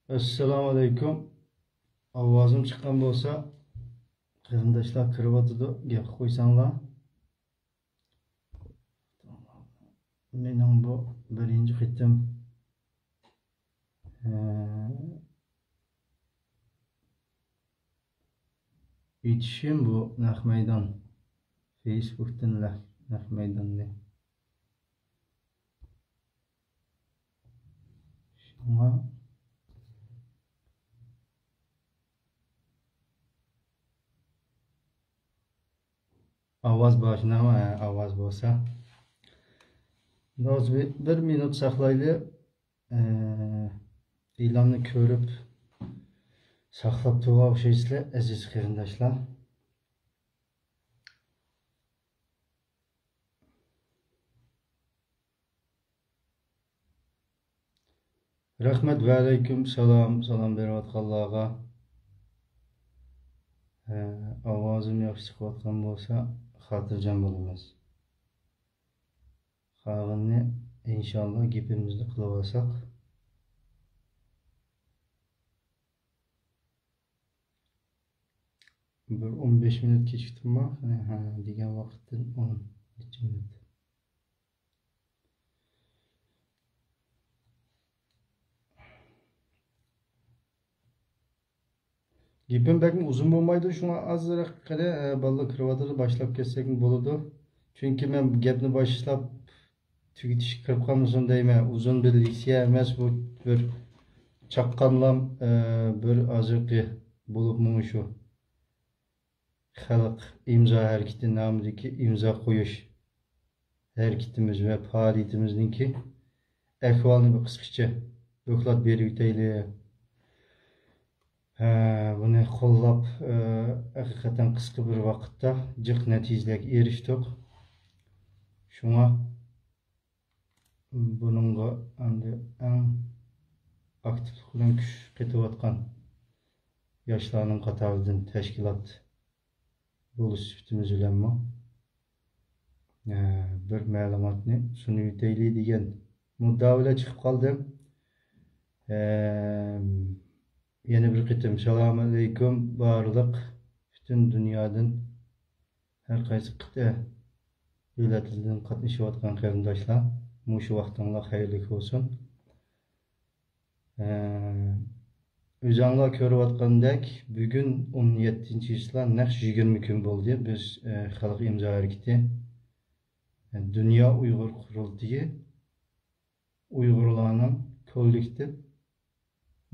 Assalamu alaikum. Avazım çıkan olsa kırındaşlar kırıvatıdı. Gel koysanlar. Benim bu birinci hitim İçişim bu Nak Meydan. Facebook'tan Nak Meydan ne? Şuna avaz başına ama avaz olsa. Bir minut saklaylı ilanını körüp saklap tuğab şeysle aziz kırındaşlar. Rahmet ve aleyküm salam bervatqanlarga. Avazım yaxshi chiqayotgan bo'lsa, xotirjam bo'lamiz. Qolganini inshaalloh gapimizni qilib olsak, bir 15 minut kechikdimmi? Ha, degan vaqtdan 10 minut. Gapim belki uzun bo'lmaydi, shunga ozroq qara balla kirib boshlab ketsak bo'ladi. Chunki men gapni boshlab tugitish kirib qolmasin deyman. Uzun bir leksiya emas, bu bir chaqqanlam bir oziqi bo'lib shu. Xalq imzo hareketi nomidagi imzo qo'yish hareketimiz ve faaliyetimizdeki ahvolini bir qisqacha doklad berib o'taylik. Bunu qo'llab haqiqatan qisqa bir vaqtda jiq natijalarga erishdik. Shunga buningga endi eng aktiv bilan kuch ketayotgan yoshlarning qatoridan tashkilot bo'lish sifatimiz bilanmi bir ma'lumotni sunib o'taylik degan muddaa bilan chiqib qoldim. Yeni bir qitim selamun aleyküm barliq bütün dünyadan her qaysi qit'a davlatlardan qatnashayotgan qarindoshlar, shu vaqtinglar xayrli olsun. O'zinglar ko'rayotgandek bugun 17-yillar naq 20 kun bo'ldi. Biz xalq imzo hareketi Dünya Uyghur Qurultayı Uyg'urlarning kollektiv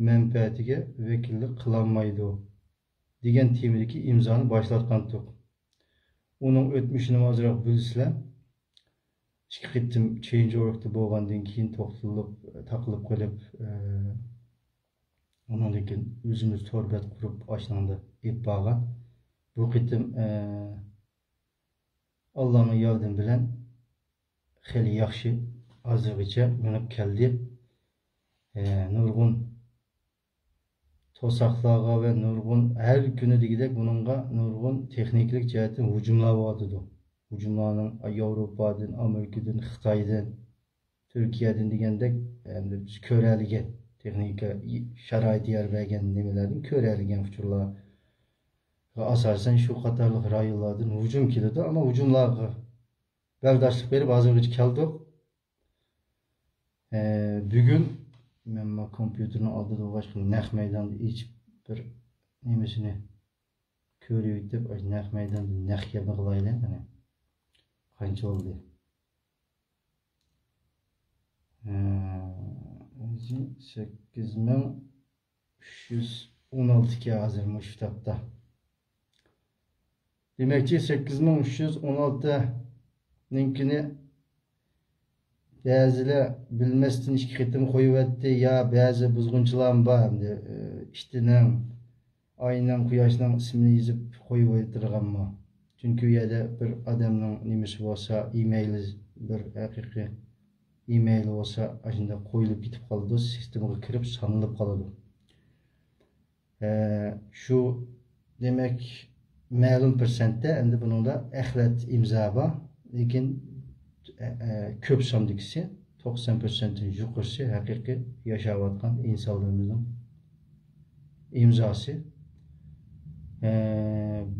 menfaatiga vakillik qilolmaydi degan temadagi imzoni boshlatgandik. Uning o'tmishini ozroq bilsizlar, ikki qitim change.org'da bo'lgandan keyin taqilib qolib, undan keyin o'zimiz torbat qurib oshnanda ep bo'lgan. Bu qitim Allohning yordami bilan xeli yaxshi hozirgacha minib keldi. Nurg'un to'saqlarga ve nurg'un her günü degidek bununla nurg'un texniklik jihatdan hujumlar bo'lyapti. Hujumlarning Yevropadan, Amerikadan, Xitoydan, Turkiyadan degandek endi biz ko'radigan texnika sharoit yer bergan nimalardan ko'radigan uchurlar va asosan shu qatorliq rayonlardan hujum keladi, ama hujumlarga bardoshlik berib hozirgacha keldik. Bugün men kompüterin oldida o'g'ashgan naq maydonda hech bir nimasini ko'rib o'tib, naq maydonda naq gapni qilaylik. Mana qancha bo'ldi? 8316 ga hozir shu kitobda. Demakki 8316 ninkini ba'zilar bilmasdan ikki qitim qo'yibdi, ya ba'zi buzg'unchilar bor. İştining, oyning, quyoshning ismini yozib qo'yib o'tirganmi? Chunki u yerda bir odamning nimasi bo'lsa, email bir haqiqiy email bo'lsa, shunda qo'yilib ketib qoladi, sistemaga kirib sanalib qoladi. Shu demak ma'lum persentda endi buningda axlat imzo bor, lekin köp sondikisi 90%'in yukarısı hakiki yaşayotgan insanlarımızın imzası.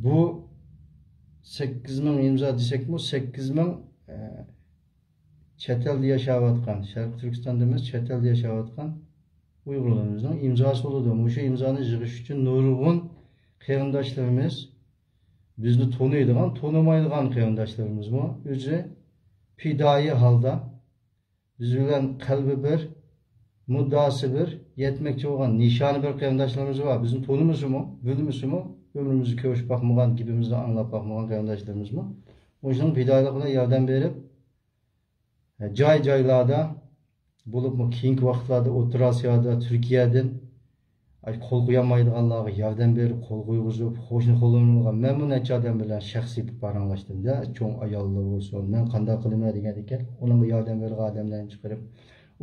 Bu 8000 imza desek mi? 8000 chet elde yaşayotgan, Sharq Turkistonda emas, chet elde yaşayotgan Uyg'urlarimizning imzosi bo'ladi. O'sha imzoni yig'ish uchun nurg'un qarindoshlarimiz, bizni tanıydigan, tanimaydigan qarindoshlarimiz bu o'zi fidoyi holda biz bilan qalbi bir, muddasi bir, yetmekçi olan nişanı bir qarindoshlarimiz var. Bizni tanımışmı, bilmişmi, ömrümüzü ko'rishib bakmagan, gibimizni anglab bakmagan qarindoshlarimiz mı? O'shaning fidoyiligine yordam berib, joy-joylarda bo'libmi keyingi vaqtlarda O'rta Osiyoda, Turkiyadan qo'l qo'yolmaydiganlarga yordam berib, qo'l qo'yg'izib, qo'shni qo'llanilgan men bu necha odam bilan shaxsiy paranglashdim-da, cho'ng ayollar bo'lsin, men qanday qilaman degan ekan, unga yordam bergan odamlarni chiqarib,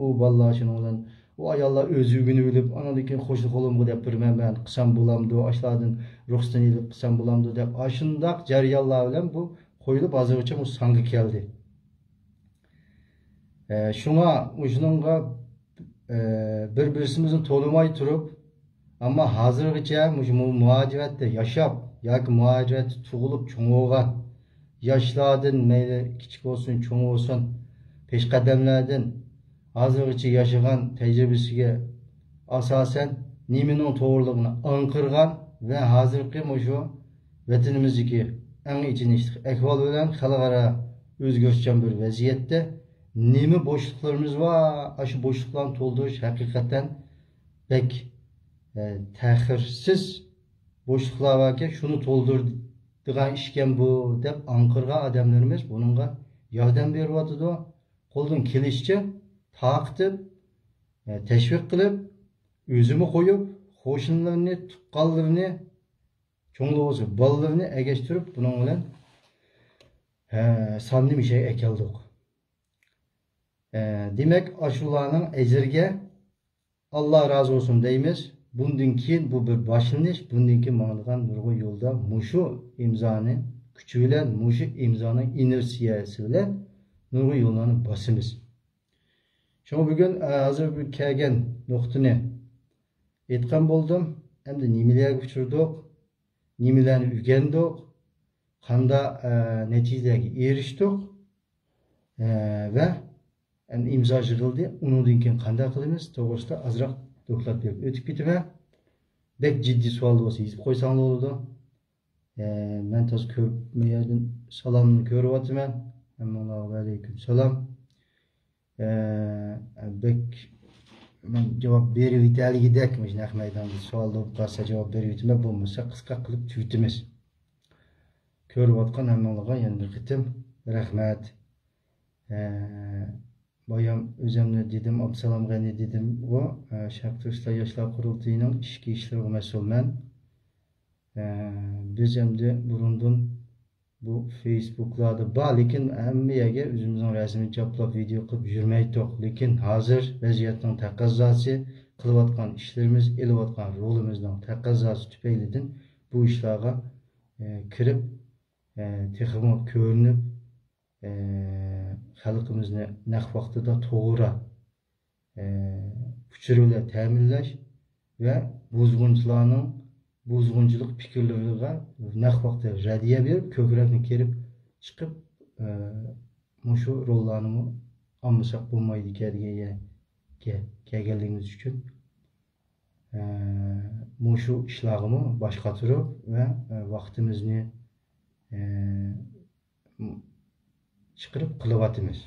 u bolalar shuni bilan u ayollar o'z uyini bilib, andan keyin qo'shni qo'limga deb birman men qilsam bo'lamdi, ashlardan ruxsatini olib qilsam bo'lamdi deb, ashundaq jarayonlar bilan bu qo'yilib hozirgacha bu songa keldi. Şuna ucununga bir-birimizni tanımay turib, ama hazırgacha muhaciratda yaşap, yoki muhaciratda tug'ilib cho'ng'ilgan yoshlardan, mayli kichik bo'lsin, cho'ng bo'lsin, peshqadamlardan hazırgacha yashagan tajribasiga asosan nimaning to'g'riligini anqirgan va hozirgi shu vatanimizdagi eng ichinishli ahvol bilan xalqaro o'zgarishchan bir vaziyatda nima boşluklarımız var, aşı boşluklarını toldiriş hakikaten pek tahirsiz boşluklar varken şunu toldurduğun işken bu dep Ankara'ga adamlarımız bununla yardım veriyordu. Koldan kelişçe takip, teşvik kılıp, özümü koyup, hoşunlarını, tukkallarını, çoğunluğu olsa ballarını egeştirip bununla sanlı bir şey ekeldik. Demek aşularının ecirge Allah razı olsun deyimiz. Bundan keyin bu bir başlanış, bundan keyin mağlagan nurg'un yolda muşu imzanı küçü bilen, muşu imzanın inersiyasi bilen nurg'un yollarını basımız. Şuna bugün hazır bir kelgen nuqtani aytgan bo'ldim. Endi nimalarga uchirdik, nimalarni o'rgandik, qanday natijalarga erishdik ve imzo yig'ildi. Undan keyin qanday qilamiz to'g'risida azroq doklad berib o'tib ketaman. Bek jiddiy savol bo'lsa yozib qo'ysanglar bo'ladi. Men toz ko'p yerdan salomni ko'ryapman. Assalomu alaykum salom. Bek men javob berib yetaligidek mana maydonda savol bo'lib qolsa javob berib yetaman, bo'lmasa qisqa qilib tugatamiz. Ko'ryapgan hammalarga yana bir qitim rahmat. Bayam özümle dedim, Absalam Gani dedim, o Sharq Turkiston Yoshlar Qurultayının ishki ishlarga mas'ulman. Biz endi burundan bu Facebook'larda bor, lekin hammaga o'zimizning rasmini choplab video qilib yurmaydik. Lekin hozir vaziyatning taqozosi, qilayotgan ishlarimiz, elayotgan rolimizning taqozosi tufaylidan bu ishlarga kirib, texmo ko'rinib, xalqimizni naq vaqtida to'g'ri uçur bilan ta'minlash va buzg'unchilarning buzg'unchilik fikrlariga naq vaqtda radiya berib, ko'krakni kerib chiqib, shu rollarni olmasak bo'lmaydi kelganligimiz uchun shu ishlarni boshqa turib va vaqtimizni chiqarib qilyapmiz.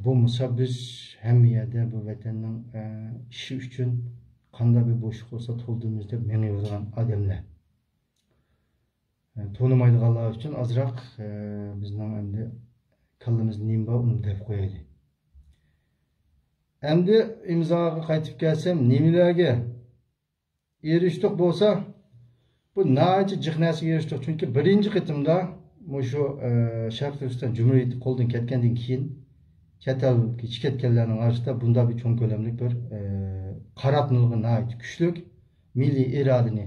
Bo'lmasa biz hamma yerda bu vatanning ishi uchun qanday bir bo'shliq bo'lsa to'ldiramiz deb menayotgan odamlar. Tonimaydiganlar uchun azroq bizning endi kallamizni nima bor uni deb qo'yaylik. Endi imzoga qaytib kelsam, nimalarga erishdik bo'lsa, bu na'chi jihnasiga erishdik. Chunki birinchi qitimda şu Sharq Turkiston Cumhuriyeti qo'ldan ketgandan keyin chet elga chiqib ketganlarning orasida bunda bir cho'ng ko'lamli bir qaratniligi nihoyat kuchli milliy irodani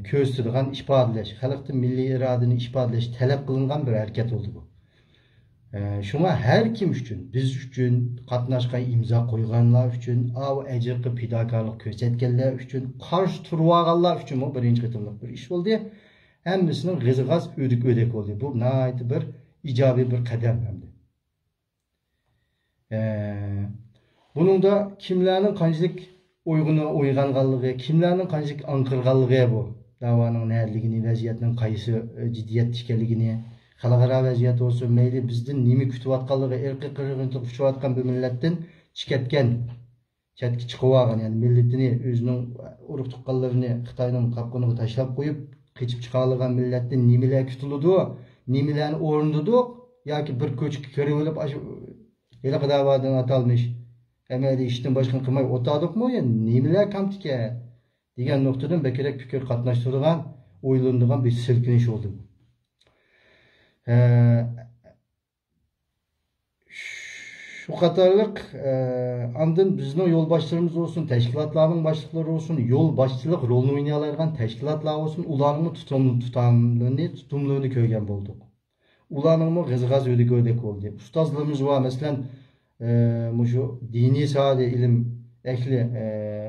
ko'rsatadigan ifodalash, xalqning milliy irodani ifodalash talab qilingan bir harakat bo'ldi bu. Şuna her kim üçün, biz üçün, qatnaşqan imza qoyğanlar üçün, av əcirqi fidakarlıq göstərganlar üçün, qarşı turğanlar üçün bu birinci qıtımlıq bir iş oldu. Hemmisinin gızgaz ödek oldu. Bu nəhayət bir icabi bir qədəm hemdi. Bunun da kimlərin qançılıq uyğanğanlığı, kimlərin qançılıq anqırğanlığı bu. Davanın nərligini, vəziyyətinin qaysı ciddiyət işkənligini, xalqara vəziyyət olsun, meyli bizdən nemi kütüvatqanlığı, irqi qırğınlıq kütüvatqan bir milletdən çikətkən, çətki çıxıvağın, yani milletini, özünün urug tuqqanlarını Xitayның qapqınığı taşlap qoyup, keçip çıqalıgan milletdən nemilər kütülüdü, nemilərini orundudu, yoki bir köçkü körüp olub, elə qadavadan atalmış, əməli işdən başqını qılmay otadık mı, yani nemilər kamtike degan noktadan bekerek fikir katlaştırılan, oylandığan bir silkiniş oldu. Şu katarlık andın bizden yol başlarımız olsun, teşkilatların başlıkları olsun, yol başçılık rolunu oynayalargan teşkilatlar olsun, ulanımı tutumluluğunu köygen bulduk. Ulanımı gız ödek oldu. Ustazlığımız var mesela şu dini saade ilim ehli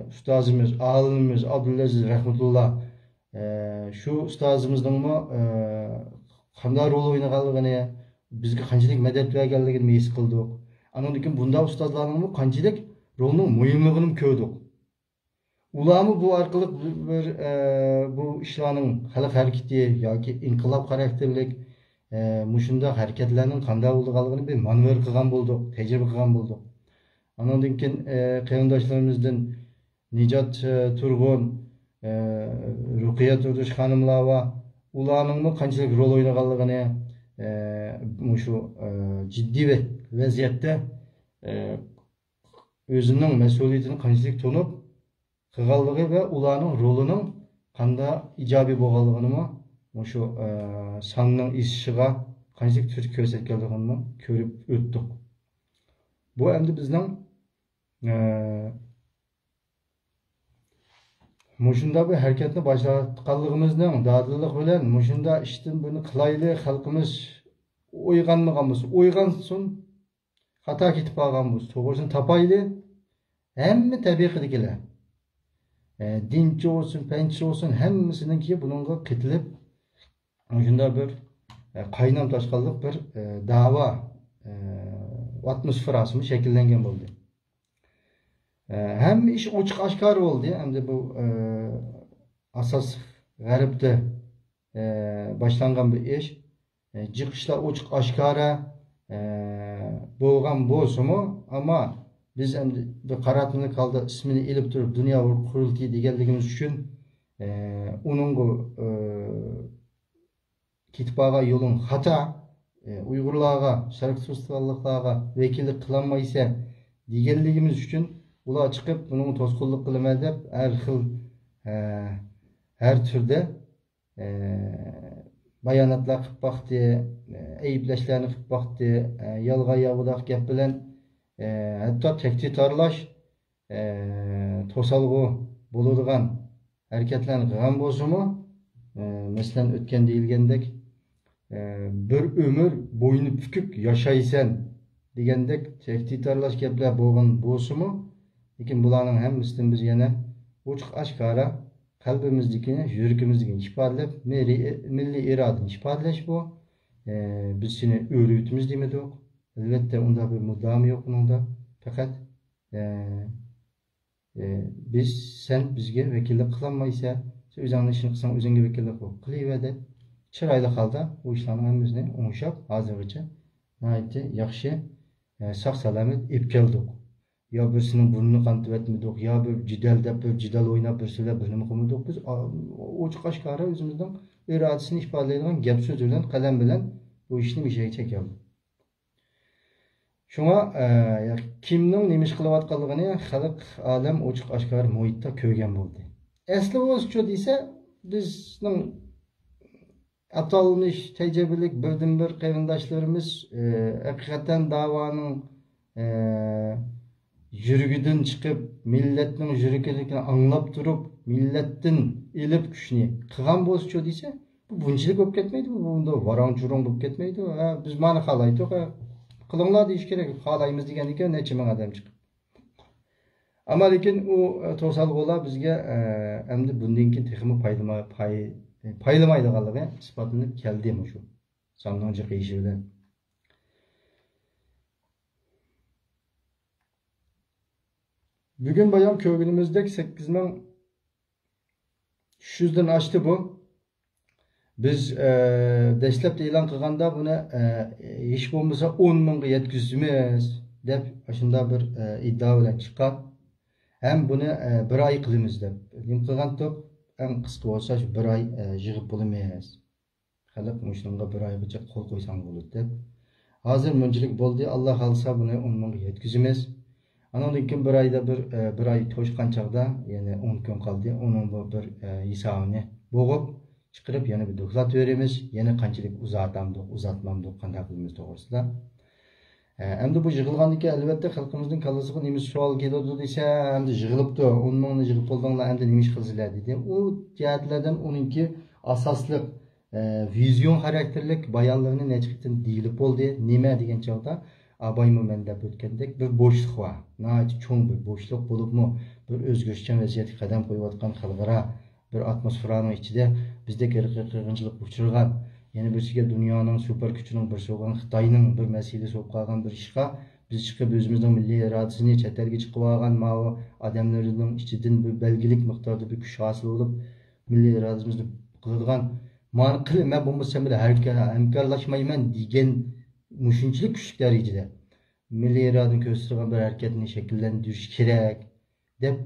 ustazımız, ağalımız Abdülaziz Rahmetullah şu ustazımızdan mı qanday rol oynağanlığını, bizge qanchalik medet berganligini mes qildik. Andan keyin bunda ustazlarning qanchalik rolning muhimligini ko'rdik. Ularni bu orqali bir bu ishlarning xalq harakati yoki inqilob xarakterlik mushunda harakatlarning qanday bo'lganligini bir manver qilgan bo'ldik, tajriba qilgan bo'ldik. Andan keyin qarindoshlarımızdan Nijat Turg'un, Ruqiya Turdish xonimlar va ularning qanchalik rol o'ynaganligini şu ciddi ve vaziyette özünün mesuliyetini qanchalik tunup qilganligi ve ularning rolunun qanday ijobiy bo'lganligini şu sanning ishishiga qanchalik tur ko'rsatganligini ko'rib o'tdik. Bu endi bizning Muşunda bir hareketini başlatqanlığımızdan dadillik bilen muşunda işten bunu qilayli xalqimiz o'yğanmıqanmız, o'yğansun xata ketib qolganmiz, to'g'risini tapayli hamma tabiqidikilar. Dinchi olsun, penchi olsun hammasininki bununla qitilib muşunda bir qaynam taşqanlıq bir dava atmosferası şekillengen bo'ldi. Hem iş ochiq oshkor bo'ldi. Endi bu asas g'arbda boshlangan bir ish. Chiqishlar ochiq oshkora bo'lgan bo'lsa-mu, ammo biz endi bir qaratini qoldi ismini ilib turib dunyo qurultiyi deganligimiz uchun uning ketib qolgan yo'lin xato, Uyg'urlarga, Sharq Turkistonliklarga vakillik qilolmaysa deganligimiz uchun ular çıkıp bunun to'sqinlik qilaman deb her türde bayonotlar qilib boqdi, ayblashlarni qilib boqdi, yolg'on yovudaq gap bilan hatto tehdit aralash to'salg'u bo'ladigan harakatlarni qilgan bo'lsa-mu, masalan o'tgan deyilgandek bir ömür bo'yni bukib yashaysan degandek tehdit aralash gaplar bo'lgan bo'lsa-mu, lekin bularning hammasidan biz yana ochiq oshkora qalbimizdagini, yuragimizdagini ifodalab, milliy irodani ifodalash bu. Biz seni o'rgatamiz demadik. Albatta unda bir muddam yo'q bunda. Faqat biz sen bizga vakillik qilolmaysa, sen o'zingni ishini qilsang o'zingga vakillik qilaver deb chiroyli holda bu ishlarni hammasini o'ngshab hozirgacha nihoyatda yaxshi sog' salomat olib keldik. Ya birisinin burnunu qantib etmedik, ya bir cidal oynab bir şeyler bilimi qilmadik. Biz ochiq oshkora o'zimizning irodasini ifodalaydigan gap so'z bilan, qalam bilan bu ishni mishaga chekyapmiz. Shunga kimning nima ish qilayotganligini xalq olam ochiq oshkora muhitda ko'rgan bo'ldi. Asli o'zcha desa, bizning atalmış tecrübelik birdan-bir qarindoshlarimiz haqiqatan da'voning yürgüdün çıkıp milletinin yürgüdükini anlap durup milletin elip güçünü kıgan bozuşuyor deyse bu bunçilik olup ketmeydi mi? Bunda varan çuran olup ketmeydi mi? Biz bana kalaydık. Qılыңlar deyiş kerak. Xalaymiz degandan necha ming odam chiqib. Ama lekin u to'salg'ular bizga endi bundan keyin texmi paylamaydiganligi isbotlanib keldi shu. Sonning jiqishi bilan. Bugün bayan köylümüzdeki 8300'den aştı bu. Biz dastlab e'lon qilganda buni hech bo'lmasa 10 mingga yetkazamiz deb shunda bir iddia bilan chiqqan. Hem buni bir oy qilamiz deb. Nim qilgandik, eng qisqa bo'lsa shu bir oy yig'ib bo'lamiz. Xalq shunga bir oygacha qo'l qo'ysang bo'ladi deb. Hozir munchilik bo'ldi. Alloh xolsa buni 10 mingga yetkazamiz. Anondan keyin bir oyda bir oy to'shqan chaqda, ya'ni 10 kun qoldi. Onun bu bir hisobini bo'g'ib chiqarib yana bir doklad veramiz. Yana qanchalik uzatmamdik, qanday qilamiz to'g'risida. Endi bu yig'ilgandan keyin albatta xalqimizning kallasiga nima savol keladi desa, endi yig'ilibdi, 10 mingni yig'ib bo'ldinglar, endi nima ish qilsizlar dedi. U jihatlardan uninki asosli vizyon xarakterlik bayonlarni nechiqtin deyilib bo'ldi. Nima degan chog'da Abay momendep ötkendek bir boşluk var. Nahayet çoğun bir boşluk bulup mu bir özgürçen vaziyeti kadem koyuvatkan xalqara bir atmosferanın içinde bizde kırgınçılık uçurgan, yeni bir şey dünyanın süper gücünün bir soğan Xitayning bir meselesi olup kalgan bir işga biz çıkıp özümüzün milli iradesini çeterge çıkıp algan mavi adamlarının içinden bir belgilik miktarda bir güç hasıl olup milli irademizni kılgan mani qilma bo'lmasa bile hamkorlashmayman degan muşunçilik küçük derecede milli iradını gösteren bir hareketini şekillendiriş kerak deb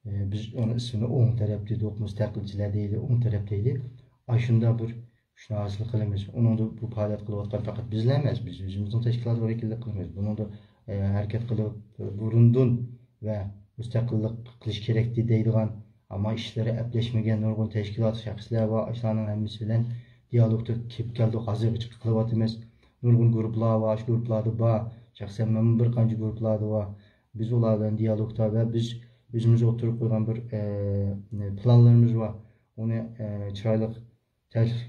biz onun ismini o'ng taraf dedik, mustaqilchilar deydi, o'ng taraf deydi. Aşında bir shuni hosil qilamiz. Uni bu faoliyat qilayotgan faqat bizlar emas, biz o'zimizning tashkilot vakillik qilamiz. Buni harakat qilib burundan va mustaqillik qilish kerak deydigan, ammo ishlari aplashmagan nurg'un tashkilot shaxslar va ashlarning hammasi bilan dialogda kelib keldik, hozirgacha qilyapmiz. Nurg'un gruplar var, şu gruplarda var. Şahsen ben bir qancha gruplarda var. Biz ulardan diyalogda ve biz özümüz oturup koygan bir planlarımız var. Onu chiroyli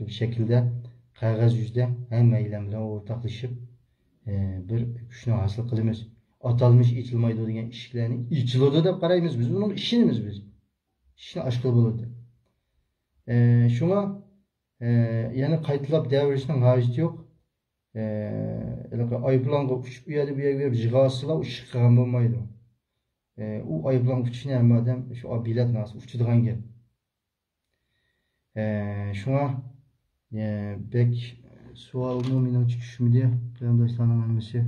bir şekilde qog'oz yuzda hamma bilan o'rtoqlashib bir shuni hosil qilamiz. Atalmış ichilmaydi degan ishlarni ichiladi deb qaraymiz biz. Buning ishimiz biz. Ishni oshqil bo'ladi. Shunga yana qaytilab davrishning hojati yo'q. Ayıplanga uçup bir yerde bir yere jig'asıla uçup qilgan bo'lmaydi. U ayıplanga uçuşni ham odam shu bilet nasib uçadigan gap. Shunga bek savol mening chiqishimda qarindoshlarning hammasi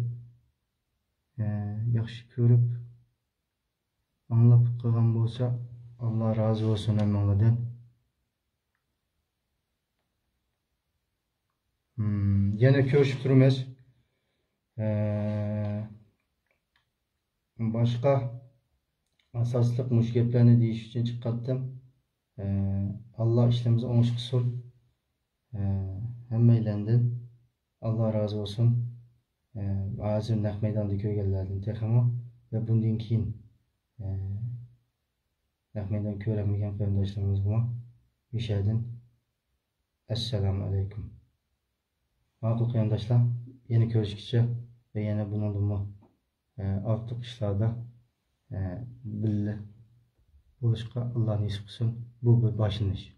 yaxshi ko'rib anglab qilgan bo'lsa, Alloh rozi bo'lsin hammalardan. Yine görüşüp durumuz. Başka asaslık müşkeplerini deyiş için çıkarttım. Allah işlerimizi onuş kılsın. Hem eğlendim. Allah razı olsun. Hazır nek meydanda köygellerden tekimi ve bundan keyin nek meydan köylemigen kardeşlerimizle işedin. Esselamu aleyküm. Maqul qarindoshlar, yana ko'rishguncha va yana bundan ortiq ishlarda birga bo'lishga Alloh nasib qilsin. Bu bir boshlanish.